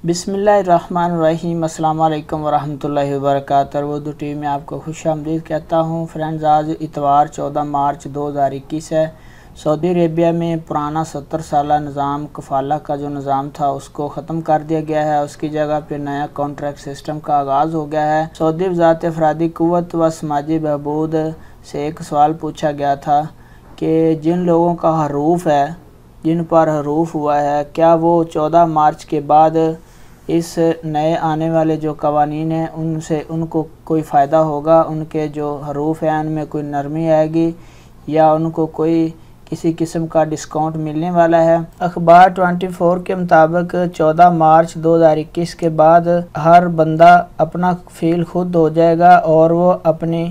बिस्मिल्लाहिर्रहमानिर्रहीम। अस्सलाम वालेकुम वरहमतुल्लाहि वबरकातुहू। उर्दू टीवी में आपको खुशामदीद कहता हूँ। फ्रेंड्स, आज इतवार 14 मार्च 2021 है। सऊदी अरेबिया में पुराना 70 साला निज़ाम कफ़ाला का जो निज़ाम था उसको ख़त्म कर दिया गया है। उसकी जगह पर नया कॉन्ट्रैक्ट सिस्टम का आगाज़ हो गया है। सऊदी वज़ारत अफरादी क़ुव्वत व समाजी बहबूद से एक सवाल पूछा गया था कि जिन लोगों का हरूफ है, जिन पर हरूफ हुआ है, क्या वो 14 मार्च के बाद इस नए आने वाले जो कवानीन हैं उनसे उनको कोई फ़ायदा होगा? उनके जो हरूफ हैं उनमें कोई नरमी आएगी या उनको कोई किसी किस्म का डिस्काउंट मिलने वाला है? अखबार 24 के मुताबिक 14 मार्च 2021 के बाद हर बंदा अपना फ़ील खुद हो जाएगा और वो अपनी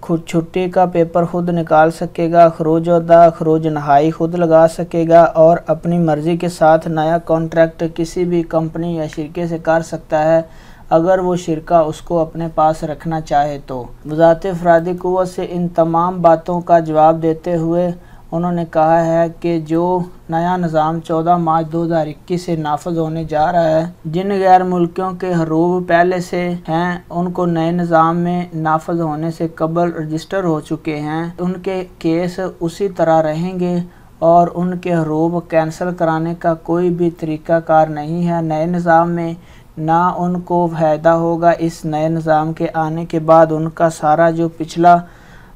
खुद छुट्टी का पेपर खुद निकाल सकेगा, खरूज अदा खरूज नहाई खुद लगा सकेगा और अपनी मर्ज़ी के साथ नया कॉन्ट्रैक्ट किसी भी कंपनी या शिरके से कर सकता है, अगर वो शिरका उसको अपने पास रखना चाहे तो। वज़ारत अफरादी क़ुव्वत से इन तमाम बातों का जवाब देते हुए उन्होंने कहा है कि जो नया निज़ाम 14 मार्च 2021 से नाफज होने जा रहा है, जिन गैर मुल्कियों के हरूफ पहले से हैं उनको नए निज़ाम में नाफज होने से कबल रजिस्टर हो चुके हैं, उनके केस उसी तरह रहेंगे और उनके हरूफ कैंसिल कराने का कोई भी तरीक़ाकार नहीं है। नए निज़ाम में ना उनको फ़ायदा होगा। इस नए निज़ाम के आने के बाद उनका सारा जो पिछला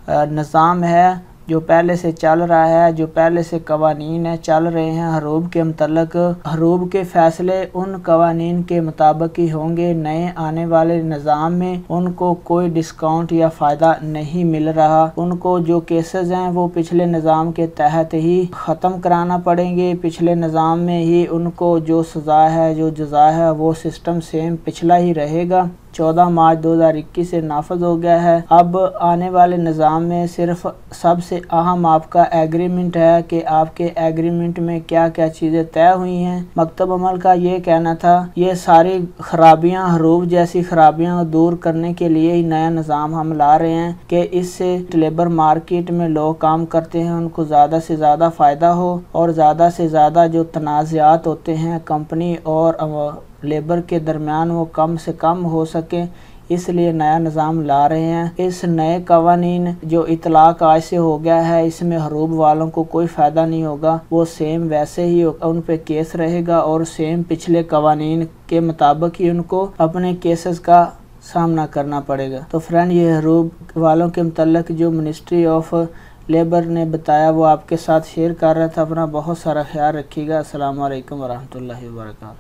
निज़ाम है, जो पहले से चल रहा है, जो पहले से कवानीन है चल रहे हैं हरूफ के मतलब, हरूफ के फ़ैसले उन कवानीन के मुताबिक ही होंगे। नए आने वाले निज़ाम में उनको कोई डिस्काउंट या फ़ायदा नहीं मिल रहा। उनको जो केसेस हैं वो पिछले निज़ाम के तहत ही ख़त्म कराना पड़ेंगे। पिछले निज़ाम में ही उनको जो सज़ा है, जो जज़ा है, वो सिस्टम सेम पिछला ही रहेगा। 14 मार्च 2021 से नाफज हो गया है। अब आने वाले निज़ाम में सिर्फ सबसे अहम आपका एग्रीमेंट है कि आपके एग्रीमेंट में क्या क्या चीज़ें तय हुई हैं। मकतब अमल का ये कहना था ये सारी खराबियां, हरूफ जैसी खराबियां दूर करने के लिए ही नया निज़ाम हम ला रहे हैं कि इससे लेबर मार्केट में लोग काम करते हैं उनको ज़्यादा से ज़्यादा फ़ायदा हो और ज़्यादा से ज़्यादा जो तनाज़ात होते हैं कंपनी और लेबर के दरमियान वो कम से कम हो सके, इसलिए नया निज़ाम ला रहे हैं। इस नए कवानीन जो इतलाक़ आज से हो गया है, इसमें हरूफ वालों को कोई फ़ायदा नहीं होगा। वो सेम वैसे ही उन पे केस रहेगा और सेम पिछले कवानीन के मुताबिक ही उनको अपने केसेस का सामना करना पड़ेगा। तो फ्रेंड, ये हरूफ वालों के मतलब जो मिनिस्ट्री ऑफ लेबर ने बताया वो आपके साथ शेयर कर रहा था। अपना बहुत सारा ख्याल रखिएगा। अस्सलाम वालेकुम वरहमतुल्लाहि वबरकातुहू।